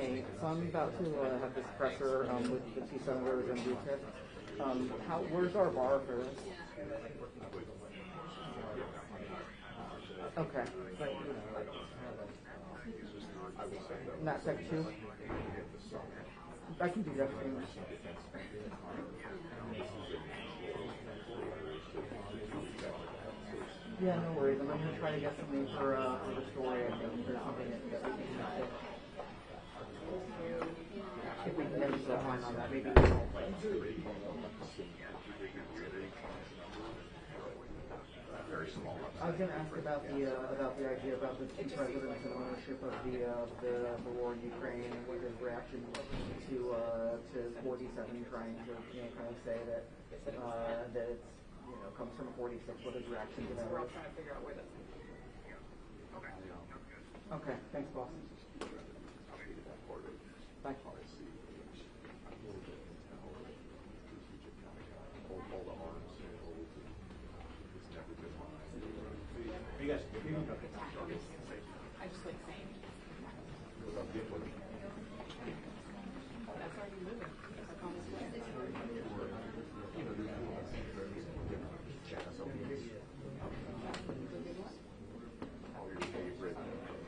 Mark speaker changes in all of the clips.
Speaker 1: Hey, so I'm about to have this presser with the two senators and Rutte. Where's our bar for this? Okay. Not sec 2? I can do that for you. Yeah, no worries. I'm going to try to get something for the story. I think there's something that we can fix. If we can get a line on that, maybe we won't. I was going to ask about the idea about the two presidents and ownership of the war in Ukraine and what his reaction to 47 trying to kind of say that it's comes from 46. What his reaction to that is? Trying to figure out where that's. Okay. Thanks, boss. Bye.
Speaker 2: You guys,
Speaker 3: I just like saying. That's already moving. That's on this way.
Speaker 2: all your favorite Moab.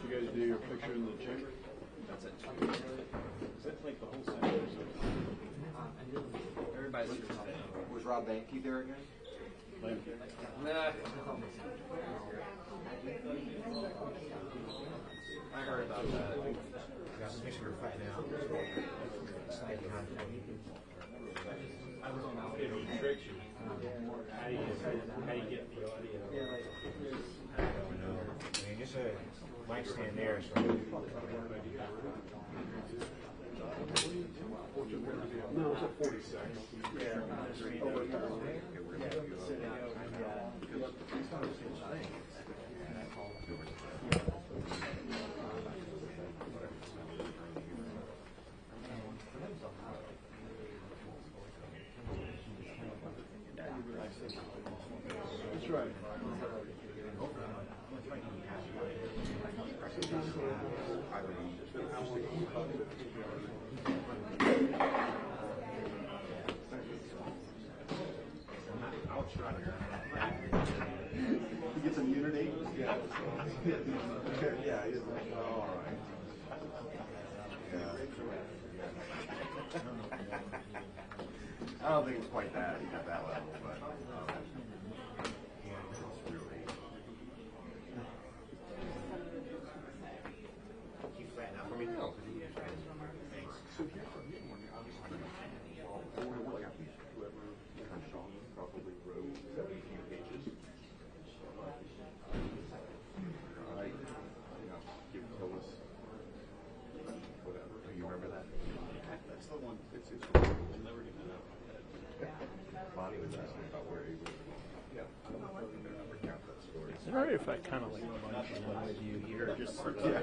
Speaker 4: Did you guys do your picture in the chamber?
Speaker 2: That's it. Is that like the whole Senate? Everybody's
Speaker 5: Was Rob Banke there again?
Speaker 2: Nah. I heard about that.
Speaker 6: Just make sure we're fighting out.
Speaker 2: I was on the restriction. How do you get the audio?
Speaker 6: I don't know. I mean, just a mic stand there. So.
Speaker 4: No, it's at 46.
Speaker 2: Yeah.
Speaker 4: That's right.
Speaker 5: He gets immunity? Yeah. Yeah, he's like, oh, all right. Yeah. I don't think it's quite that at that level, but it's really.
Speaker 6: Keep flattening out for me.
Speaker 5: No, so here's what obviously, whoever Kershaw probably wrote 70 pages. Right. Give Tillis whatever. You remember that?
Speaker 4: That's the one.
Speaker 5: It's
Speaker 4: We'll never get that out.
Speaker 5: Bonnie was asking about where he
Speaker 2: kind of like a view here, just
Speaker 5: Yeah,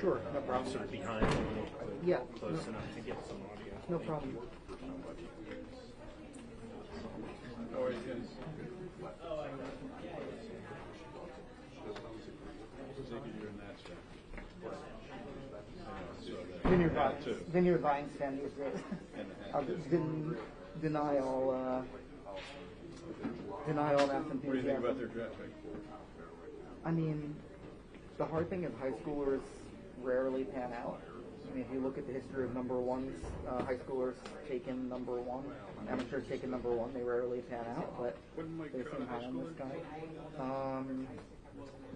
Speaker 5: sure.
Speaker 1: No problem.
Speaker 2: sort of behind a little
Speaker 1: Yeah.
Speaker 2: close enough to get some audio.
Speaker 1: No problem.
Speaker 4: How are you guys? You're in that stuff.
Speaker 1: Vineyard Vine stand is great. Deny all that
Speaker 4: What do you think about their draft pick?
Speaker 1: I mean, the hard thing is high schoolers rarely pan out. I mean, if you look at the history of number ones, high schoolers taken number one, amateurs taken number one, they rarely pan out, but they seem high on this guy.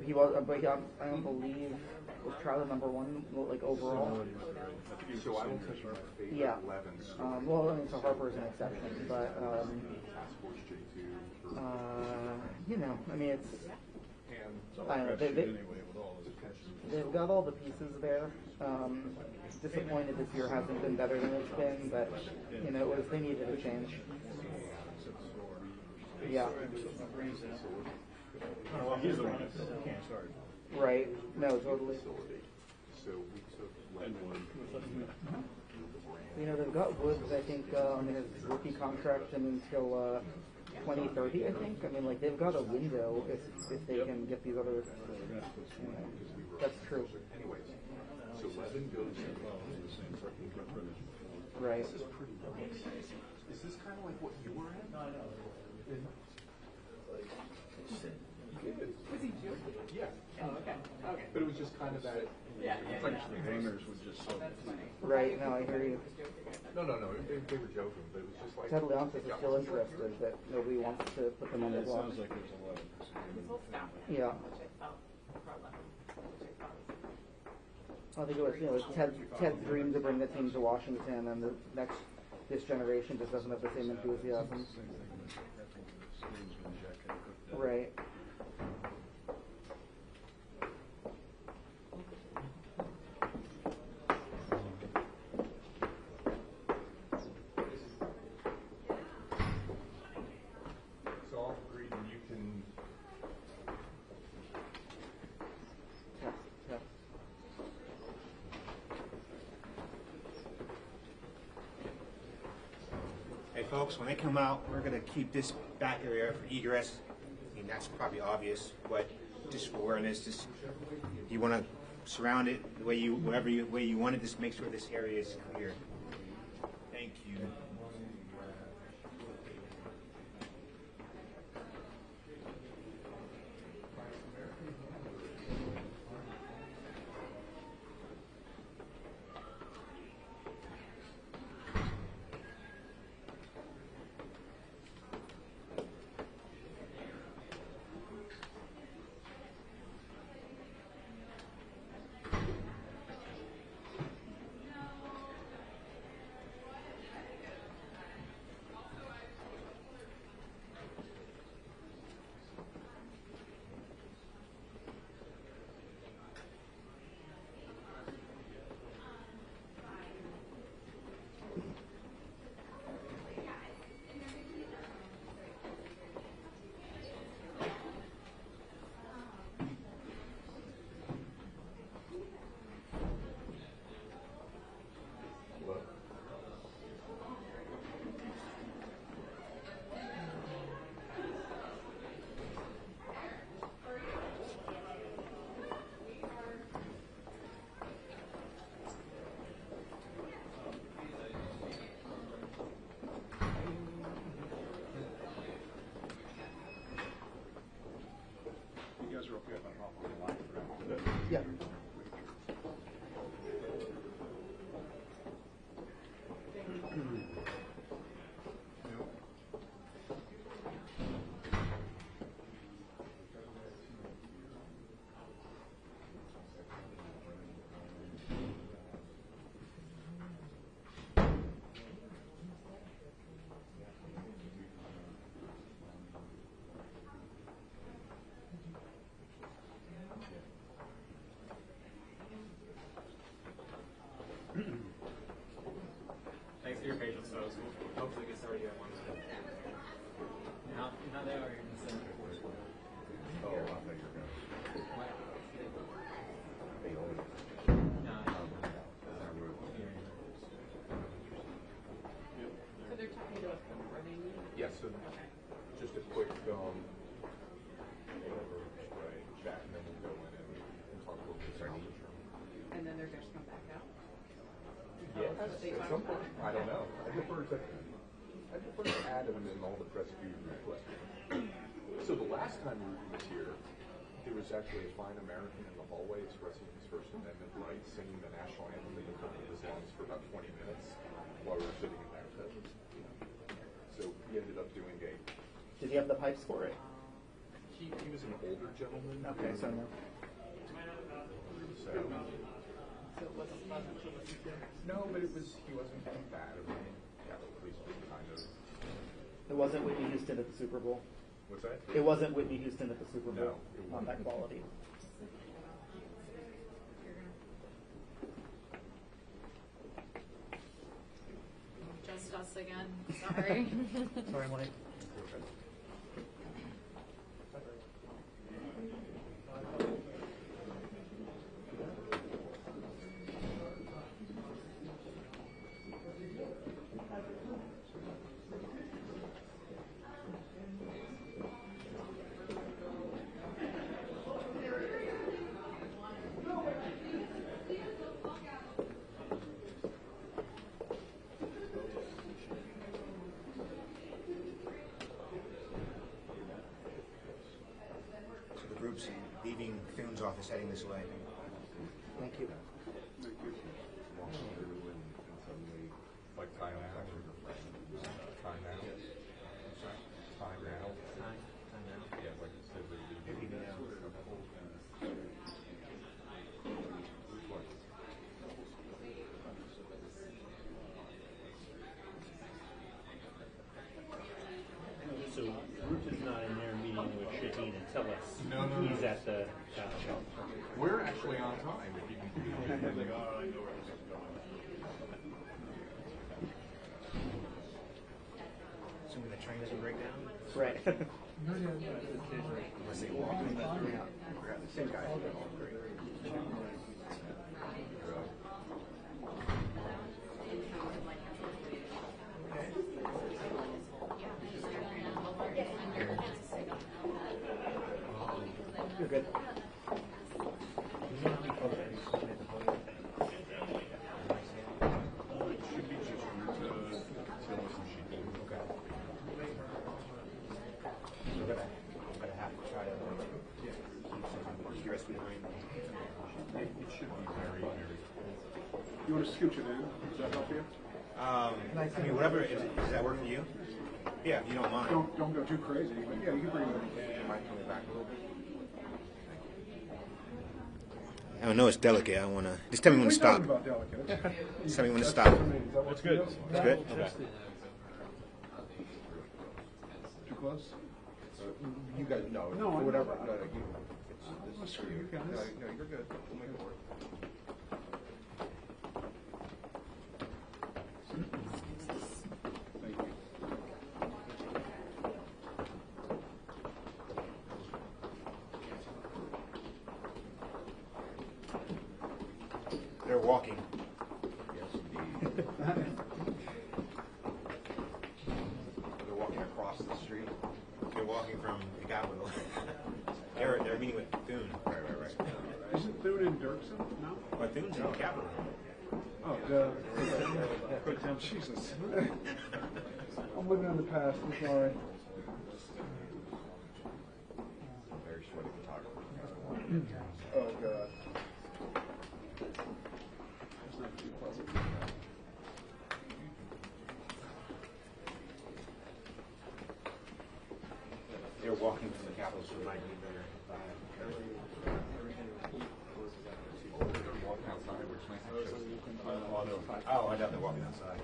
Speaker 1: He was, but I don't believe was Trout number one, like overall.
Speaker 5: So I will touch my favorite
Speaker 1: Yeah.
Speaker 5: 11s.
Speaker 1: Well, I mean, so Harper's an exception, but you know, I mean, it's. I don't know. They've got all the pieces there. Disappointed this year hasn't been better than it's been, but you know, it was they needed a change. Yeah.
Speaker 4: He's the one that can't start.
Speaker 1: Right. No, totally.
Speaker 5: So we took
Speaker 1: You know, they've got Woods, I think, on his rookie contract until 2030, I think. I mean, like, they've got a window if they can get these other. That's true.
Speaker 5: So 11 goes
Speaker 1: Right.
Speaker 5: Is this kind of like what you were in?
Speaker 3: Was he Jewish?
Speaker 5: Yeah.
Speaker 3: Oh, okay. Okay.
Speaker 5: But it was just kind of that.
Speaker 3: Yeah.
Speaker 4: The hangers would just so.
Speaker 3: That's funny.
Speaker 1: Right. No, I hear you.
Speaker 5: No. They were joking, but it was just like.
Speaker 1: Ted Leonsis is still interested, but nobody wants to put them on the
Speaker 4: It
Speaker 1: block.
Speaker 4: sounds like there's a lot of.
Speaker 3: His whole staff.
Speaker 1: Yeah.
Speaker 3: Which I felt for 11. Which I thought was.
Speaker 1: I think it was, you know, Ted's dream to bring the team to Washington, and this generation just doesn't have the same enthusiasm. Right.
Speaker 5: So I'll agree, and you can.
Speaker 1: Yeah.
Speaker 6: Hey folks, when they come out, we're gonna keep this back area for egress. I mean, that's probably obvious, but just for awareness, just you wanna surround it the way you, way you want it, just make sure this area is clear. Thank you.
Speaker 5: You guys are okay if I hop on the line for after that?
Speaker 1: Yeah.
Speaker 7: At some point, I don't know. I defer to Adam and all the press view replay. So the last time Rutte was here, there was actually a fine American in the hallway expressing his First Amendment rights, singing the national anthem in the middle of his lungs for about 20 minutes while we were sitting in there. So he ended up doing a.
Speaker 1: Did he have the pipes for it?
Speaker 7: He was an older gentleman.
Speaker 1: Okay, so no.
Speaker 7: So
Speaker 3: it wasn't fun to listen to.
Speaker 7: no, but he wasn't combative. Capitol Police was kind of.
Speaker 1: It wasn't Whitney Houston at the Super Bowl.
Speaker 7: What's that?
Speaker 1: It wasn't Whitney Houston at the Super Bowl.
Speaker 7: No, it
Speaker 1: On that
Speaker 7: wasn't.
Speaker 1: quality.
Speaker 8: Just us again. Sorry.
Speaker 1: Sorry, Mike.
Speaker 6: Groups leaving Thom's office heading this way.
Speaker 1: Thank you.
Speaker 7: Walking through and suddenly, like time out. Time out. Time now.
Speaker 6: Time now.
Speaker 7: Yeah, like it said,
Speaker 6: Maybe now.
Speaker 2: So Rutte is not in there meeting with Shaheen and Tillis.
Speaker 7: No.
Speaker 2: He's at the shop.
Speaker 7: We're actually on time. If you can
Speaker 6: Assuming the train doesn't break down.
Speaker 1: Right.
Speaker 6: Unless they walk in.
Speaker 4: Same guy.
Speaker 1: You're good.
Speaker 7: should be just Rutte, Tillis, and Shaheen.
Speaker 6: Okay. We're gonna have to try to keep some curious behind.
Speaker 7: It should be very, very cool.
Speaker 4: You want to scooch it in? Does that help you?
Speaker 6: I mean, whatever. Does that work for you? Yeah, if you don't mind.
Speaker 4: Don't go too crazy, but yeah, you can bring it in.
Speaker 7: You might come back a little bit.
Speaker 6: I don't know it's delicate. I want to. Just tell me when to stop.
Speaker 4: About delicate.
Speaker 6: Just tell me when to stop.
Speaker 4: That's good.
Speaker 6: That's good. Okay.
Speaker 4: Too close?
Speaker 7: You guys, no,
Speaker 4: No, I know.
Speaker 7: whatever. No,
Speaker 4: Well, screw you guys.
Speaker 7: No, you're good. We'll make it work.
Speaker 4: Thank you.
Speaker 6: They're walking.
Speaker 7: Yes, indeed.
Speaker 6: They're walking across the street. They're walking from the Capitol. They're meeting with Thom. Right.
Speaker 4: Isn't Thune in Dirksen? No?
Speaker 6: But Thom's in the Capitol.
Speaker 4: Oh, Jesus. I'm living in the past. I'm sorry.
Speaker 7: Very sweaty photographer.
Speaker 4: Oh, God. That's not too pleasant.
Speaker 6: They're walking from the Capitol, so it might be better.
Speaker 7: They're walking outside, which makes it
Speaker 6: Oh, I thought they're walking outside.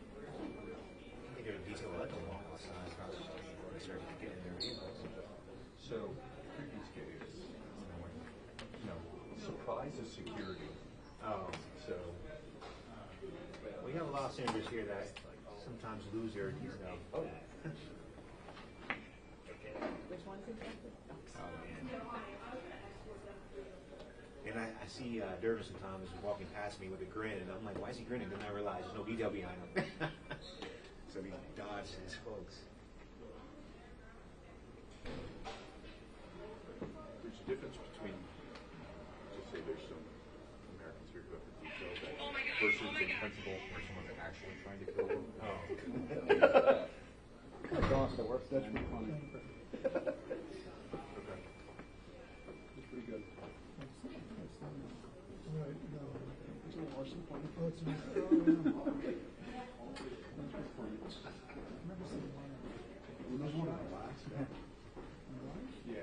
Speaker 6: I think they're detail let them walk outside. They start to get in their vehicles.
Speaker 7: So, previous case, no, surprise is security. So,
Speaker 6: We have a lot of senators here that sometimes lose their,
Speaker 7: oh,
Speaker 3: Which one's exactly?
Speaker 6: And I see Dervis and Thom is walking past me with a grin, and I'm like, why is he grinning? Then I realize there's no VW on him. So he dodged his folks.
Speaker 4: That's pretty funny. It's pretty good. Yeah.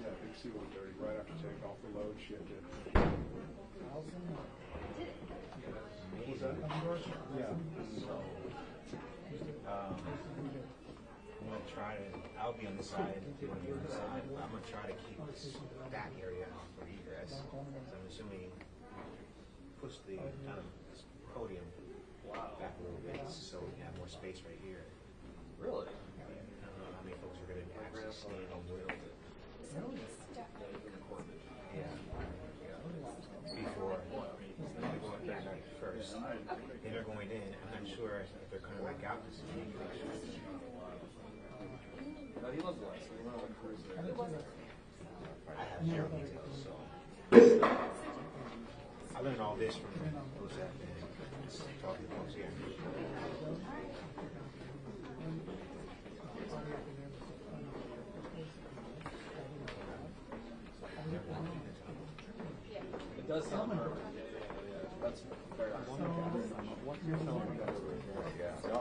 Speaker 4: Yeah, big C-130 right after takeoff, the load shifted. What was that? Yeah.
Speaker 6: I'm gonna try to. I'll be on the side. You'll be on the side. I'm gonna try to keep this back area for egress. So I'm assuming push the kind of podium back a little bit, so we can have more space right here.
Speaker 2: Really?
Speaker 6: I don't know how many folks are gonna actually stand on wheel. Yeah. Before they're going in first. Then they're going in. I'm not sure if they're coming back out to see.
Speaker 2: No, he loves the last one.
Speaker 6: I have zero details, so I learned all this from OSAP and talking to folks here.
Speaker 2: It does sound hard. That's very
Speaker 7: Yeah, no,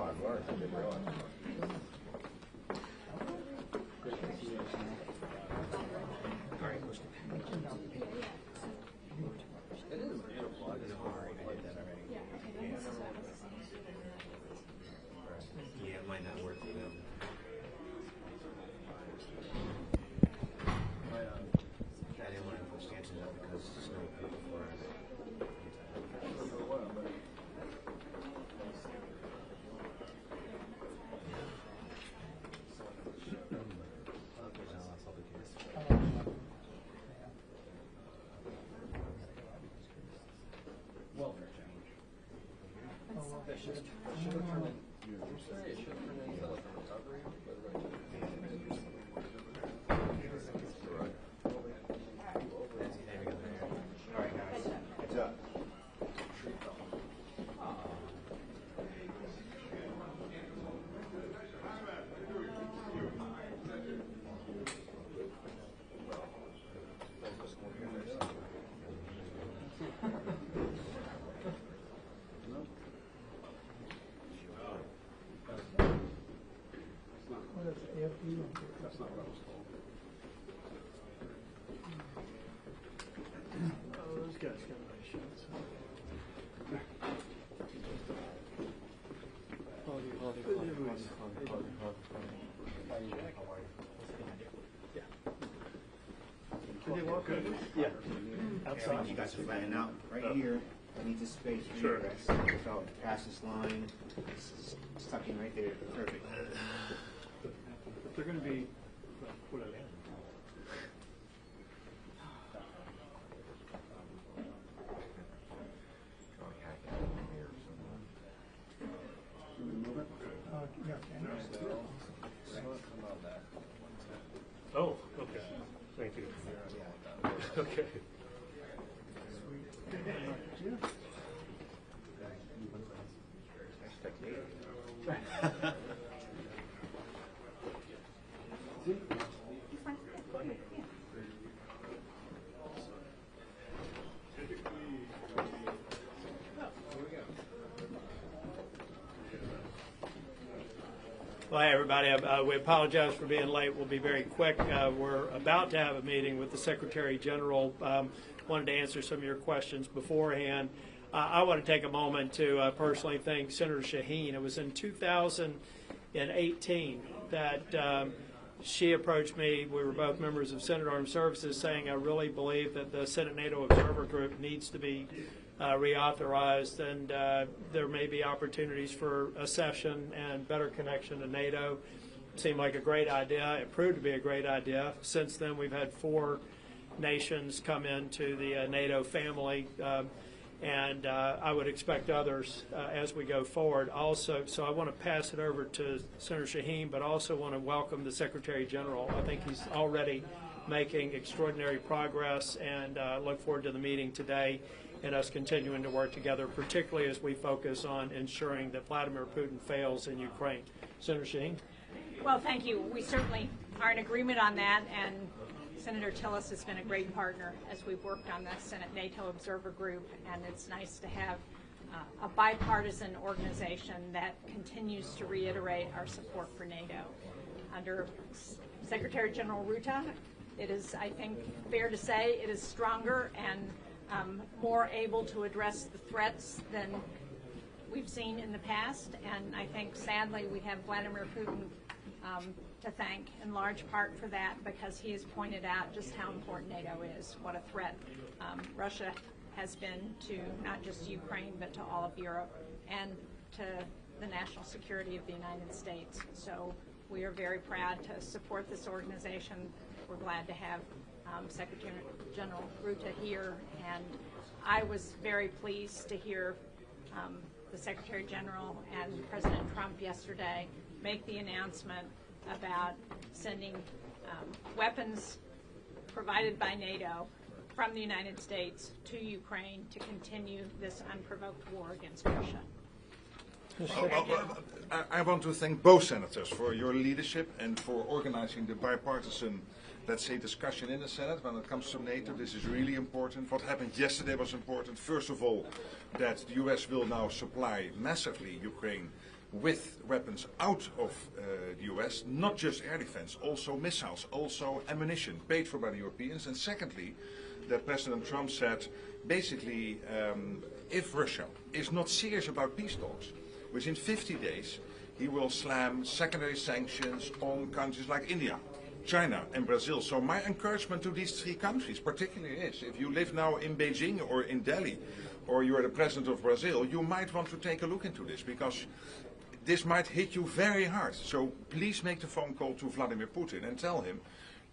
Speaker 7: I've learned. I didn't realize.
Speaker 6: All right, push it.
Speaker 2: It is beautiful. I just
Speaker 6: I did that already. Yeah, it might not work for them. I didn't want to put stanchions up because it's snow before.
Speaker 2: welfare change. It should have turned in. It should have turned into like a recovery, but
Speaker 6: All right, guys. Heads up.
Speaker 4: That's not what I was told.
Speaker 9: Oh, those guys got nice shots.
Speaker 4: Can they walk in?
Speaker 9: Yeah.
Speaker 6: Outside. You guys are flattening out right here. I need this space for
Speaker 9: Sure.
Speaker 6: egress. So pass this line. It's stuck in right there. Perfect.
Speaker 9: If they're gonna be, whatever.
Speaker 4: Can we move it?
Speaker 9: Oh, okay. Thank you. Okay.
Speaker 10: Well, hey, everybody. We apologize for being late. We'll be very quick. We're about to have a meeting with the Secretary General. Wanted to answer some of your questions beforehand. I want to take a moment to personally thank Senator Shaheen. It was in 2018 that she approached me. We were both members of Senate Armed Services, saying I really believe that the Senate NATO Observer Group needs to be reauthorized, and there may be opportunities for a session and better connection to NATO. It seemed like a great idea. It proved to be a great idea. Since then, we've had 4 nations come into the NATO family, and I would expect others as we go forward. Also, so I want to pass it over to Senator Shaheen, but also want to welcome the Secretary General. I think he's already making extraordinary progress, and look forward to the meeting today. in us continuing to work together, particularly as we focus on ensuring that Vladimir Putin fails in Ukraine. Senator Shaheen?
Speaker 3: Well, thank you. We certainly are in agreement on that, and Senator Tillis has been a great partner as we've worked on the Senate NATO Observer Group, and it's nice to have a bipartisan organization that continues to reiterate our support for NATO. Under Secretary General Rutte, it is, I think, fair to say it is stronger and more able to address the threats than we've seen in the past, and I think, sadly, we have Vladimir Putin to thank in large part for that, because he has pointed out just how important NATO is, what a threat Russia has been to not just Ukraine but to all of Europe and to the national security of the United States. So we are very proud to support this organization. We're glad to have Secretary General Rutte here, and I was very pleased to hear the Secretary General and President Trump yesterday make the announcement about sending weapons provided by NATO from the United States to Ukraine to continue this unprovoked war against Russia.
Speaker 5: I want to thank both senators for your leadership and for organizing the bipartisan, let's say, discussion in the Senate when it comes to NATO. This is really important. What happened yesterday was important. First of all, that the US will now supply massively Ukraine with weapons out of the US, not just air defense, also missiles, also ammunition paid for by the Europeans. And secondly, that President Trump said, basically, if Russia is not serious about peace talks, within 50 days, he will slam secondary sanctions on countries like India, China and Brazil. So my encouragement to these three countries particularly is, if you live now in Beijing or in Delhi, or you are the president of Brazil, you might want to take a look into this, because this might hit you very hard. So please make the phone call to Vladimir Putin and tell him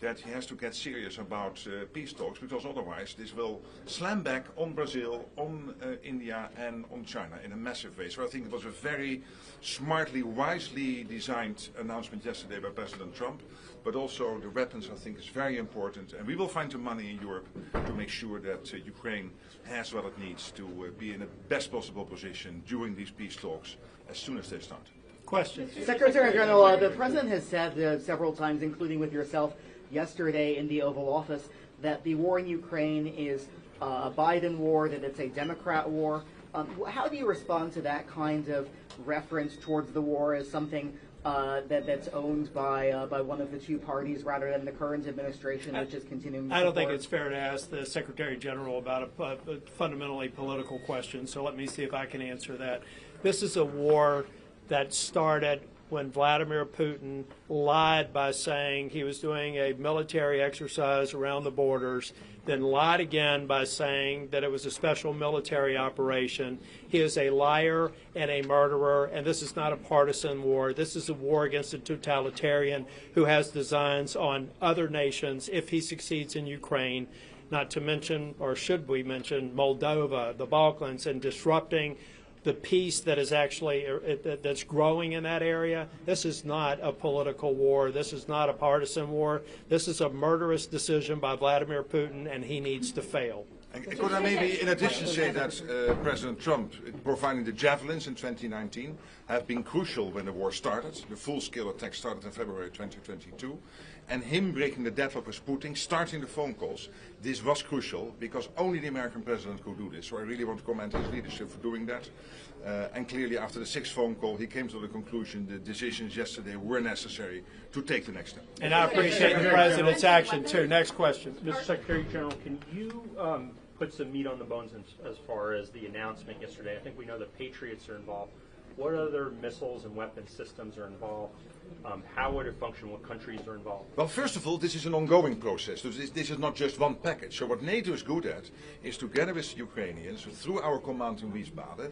Speaker 5: that he has to get serious about peace talks, because otherwise this will slam back on Brazil, on India and on China in a massive way. So I think it was a very smartly, wisely designed announcement yesterday by President Trump, but also the weapons I think is very important, and we will find the money in Europe to make sure that Ukraine has what it needs to be in the best possible position during these peace talks as soon as they start.
Speaker 10: Question.
Speaker 1: Secretary General, the President has said several times, including with yourself yesterday in the Oval Office, that the war in Ukraine is a Biden war, that it's a Democrat war. How do you respond to that kind of reference towards the war as something that's owned by one of the two parties rather than the current administration, which is continuing to
Speaker 10: I don't think it's fair to ask the Secretary General about a fundamentally political question, so let me see if I can answer that. This is a war that started when Vladimir Putin lied by saying he was doing a military exercise around the borders, then lied again by saying that it was a special military operation. He is a liar and a murderer, and this is not a partisan war. This is a war against a totalitarian who has designs on other nations if he succeeds in Ukraine, not to mention, or should we mention, Moldova, the Balkans, and disrupting the peace that is actually that's growing in that area. This is not a political war. This is not a partisan war. This is a murderous decision by Vladimir Putin, and he needs to fail.
Speaker 5: Could I maybe, in addition, say that President Trump providing the javelins in 2019 have been crucial when the war started. The full-scale attack started in February 2022. And him breaking the deadlock with Putin, starting the phone calls, this was crucial because only the American president could do this. So I really want to commend his leadership for doing that. And clearly after the sixth phone call, he came to the conclusion the decisions yesterday were necessary to take the next step.
Speaker 10: And I appreciate the president's action too. Next question.
Speaker 2: Mr. Secretary General, can you put some meat on the bones as far as the announcement yesterday? I think we know the Patriots are involved. What other missiles and weapon systems are involved? How would it function? What countries are involved?
Speaker 5: Well, first of all, this is an ongoing process. So this is not just one package. So what NATO is good at is, together with the Ukrainians, through our command in Wiesbaden,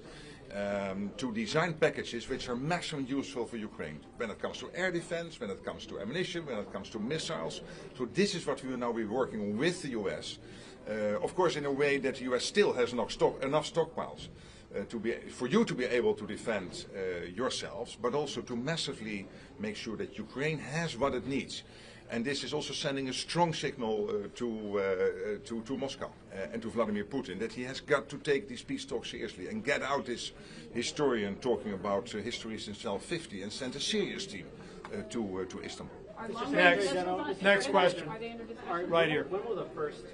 Speaker 5: to design packages which are maximum useful for Ukraine when it comes to air defense, when it comes to ammunition, when it comes to missiles. So this is what we will now be working on with the US. Of course, in a way that the US still has enough stockpiles. For you to be able to defend yourselves, but also to massively make sure that Ukraine has what it needs. And this is also sending a strong signal to Moscow and to Vladimir Putin that he has got to take these peace talks seriously and get out this historian talking about history since 1250 and send a serious team to Istanbul.
Speaker 10: Next question. Right here.
Speaker 11: When will the first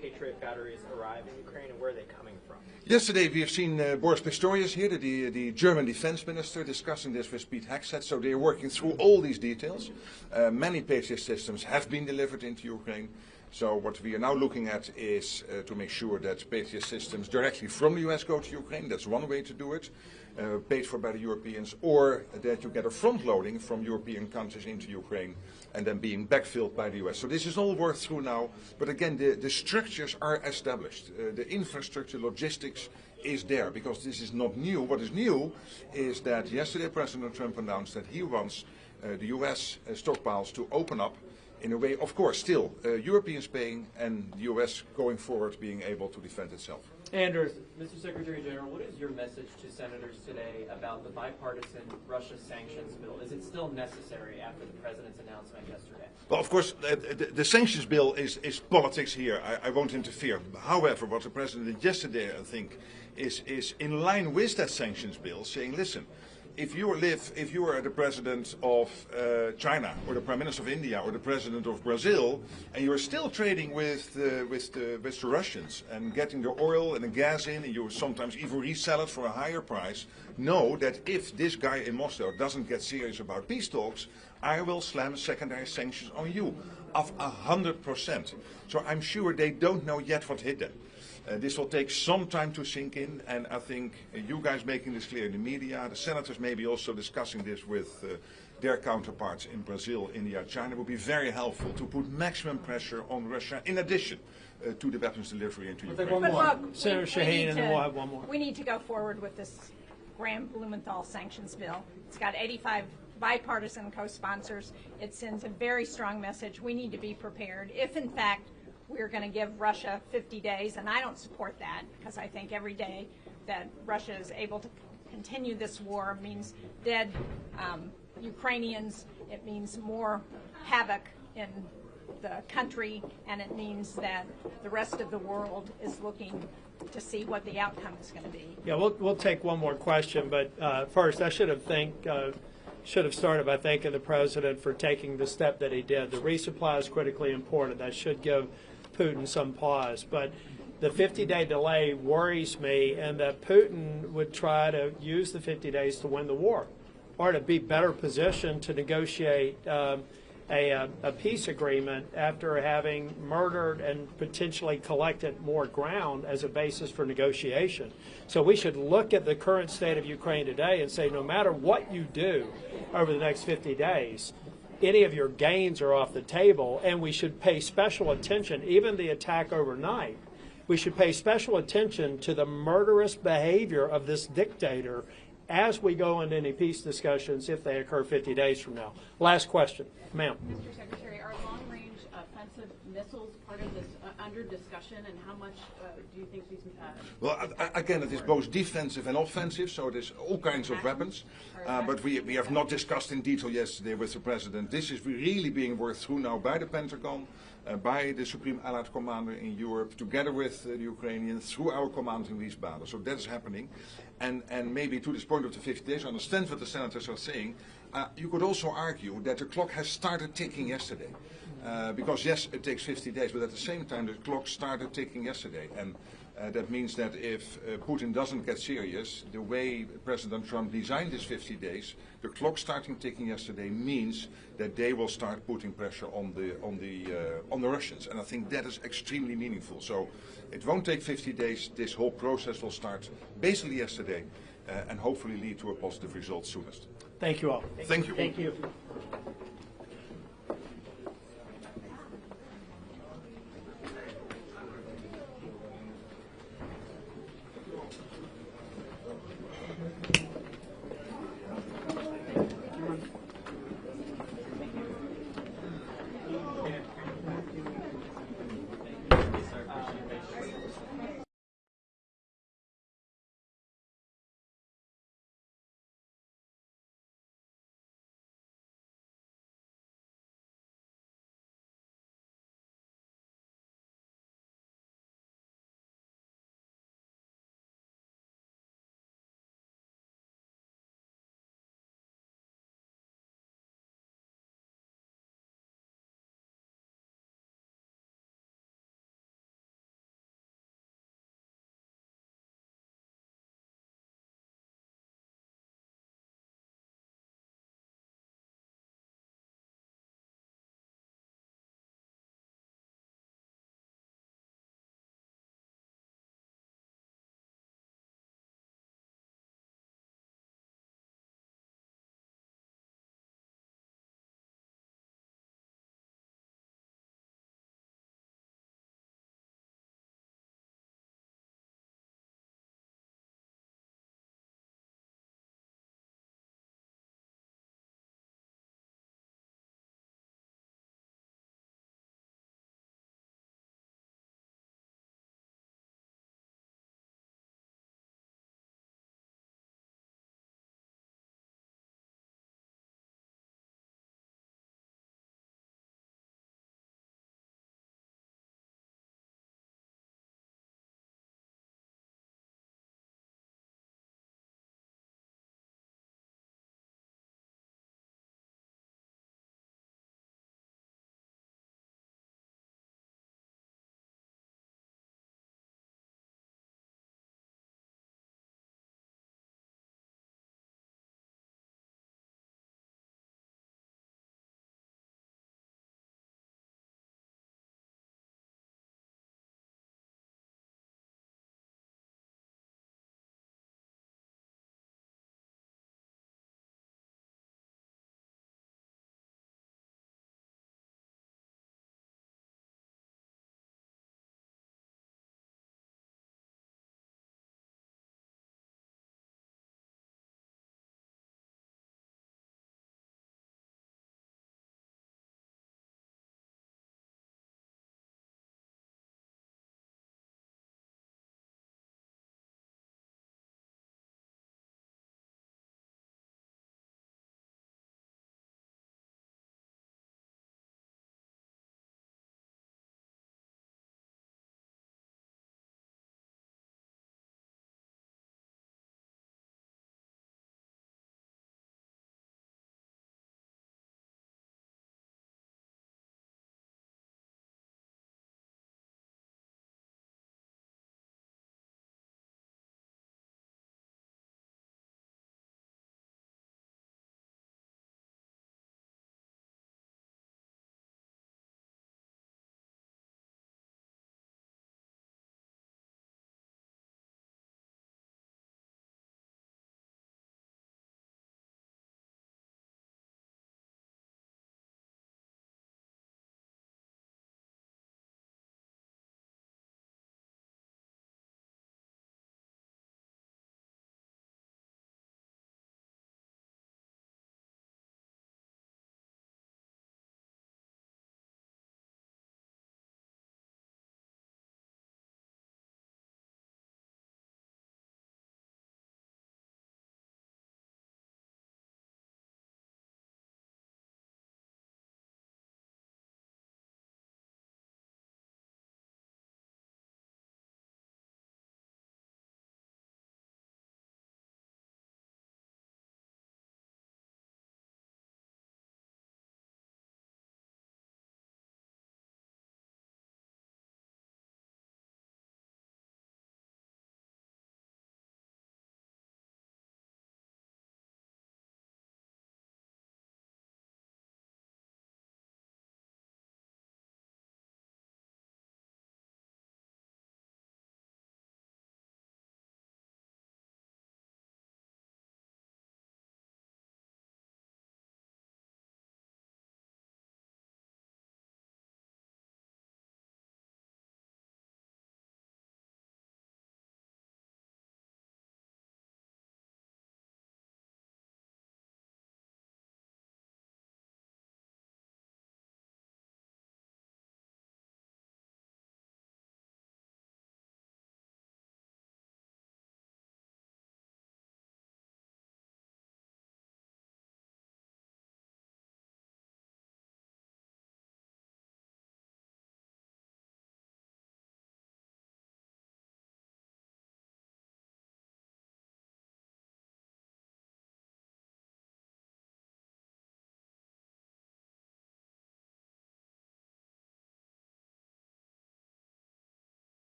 Speaker 11: Patriot batteries arrive in Ukraine, and where are they coming from?
Speaker 5: Yesterday we have seen Boris Pistorius here, the German defense minister, discussing this with Pete Hegseth, so they are working through all these details. Many Patriot systems have been delivered into Ukraine, so what we are now looking at is to make sure that Patriot systems directly from the US go to Ukraine. That's one way to do it, paid for by the Europeans, or that you get a front loading from European countries into Ukraine and then being backfilled by the US. So this is all worked through now, but again, the structures are established. The infrastructure, logistics is there, because this is not new. What is new is that yesterday President Trump announced that he wants the US stockpiles to open up in a way, of course, still Europeans paying and the US going forward being able to defend itself.
Speaker 10: Andrew.
Speaker 11: Mr. Secretary General, what is your message to senators today about the bipartisan Russia sanctions bill? Is it still necessary after the president's announcement yesterday?
Speaker 5: Well, of course, the sanctions bill is politics here. I won't interfere. However, what the president did yesterday, I think, is in line with that sanctions bill, saying, listen, if you are the president of China or the prime minister of India or the president of Brazil, and you are still trading with the Russians and getting the oil and the gas in, and you sometimes even resell it for a higher price, know that if this guy in Moscow doesn't get serious about peace talks, I will slam secondary sanctions on you of 100%. So I'm sure they don't know yet what hit them. This will take some time to sink in, and I think you guys making this clear in the media, the senators maybe also discussing this with their counterparts in Brazil, India, China, will be very helpful to put maximum pressure on Russia in addition to the weapons delivery into Ukraine.
Speaker 10: One more.
Speaker 3: Look,
Speaker 10: Senator Shaheen, and then we'll have one more.
Speaker 3: We need to go forward with this Graham-Blumenthal sanctions bill. It's got 85 bipartisan co-sponsors. It sends a very strong message. We need to be prepared. If, in fact, we're going to give Russia 50 days, and I don't support that, because I think every day that Russia is able to continue this war means dead Ukrainians, it means more havoc in the country, and it means that the rest of the world is looking to see what the outcome is going to be.
Speaker 10: Yeah, we'll take one more question, but first I should have started by thanking the president for taking the step that he did. The resupply is critically important. That should give Putin some pause, but the 50-day delay worries me, and that Putin would try to use the 50 days to win the war or to be better positioned to negotiate a peace agreement after having murdered and potentially collected more ground as a basis for negotiation. So we should look at the current state of Ukraine today and say, no matter what you do over the next 50 days, any of your gains are off the table, and we should pay special attention, even the attack overnight, we should pay special attention to the murderous behavior of this dictator as we go into any peace discussions if they occur 50 days from now. Last question. Ma'am.
Speaker 12: Mr. Secretary, are long-range offensive missiles part of this under discussion, and how much do you think these...
Speaker 5: Well, again, it is both defensive and offensive, so it is all kinds of weapons. But we have not discussed in detail yesterday with the President. This is really being worked through now by the Pentagon, by the Supreme Allied Commander in Europe, together with the Ukrainians, through our command in Wiesbaden. So that is happening. And maybe to this point of the 50 days, I understand what the senators are saying. You could also argue that the clock has started ticking yesterday. Because yes, it takes 50 days, but at the same time the clock started ticking yesterday. And that means that if Putin doesn't get serious, the way President Trump designed his 50 days, the clock starting ticking yesterday means that they will start putting pressure on the Russians. And I think that is extremely meaningful. So it won't take 50 days. This whole process will start basically yesterday and hopefully lead to a positive result soonest.
Speaker 10: Thank you all.
Speaker 5: Thank you.
Speaker 10: Thank you.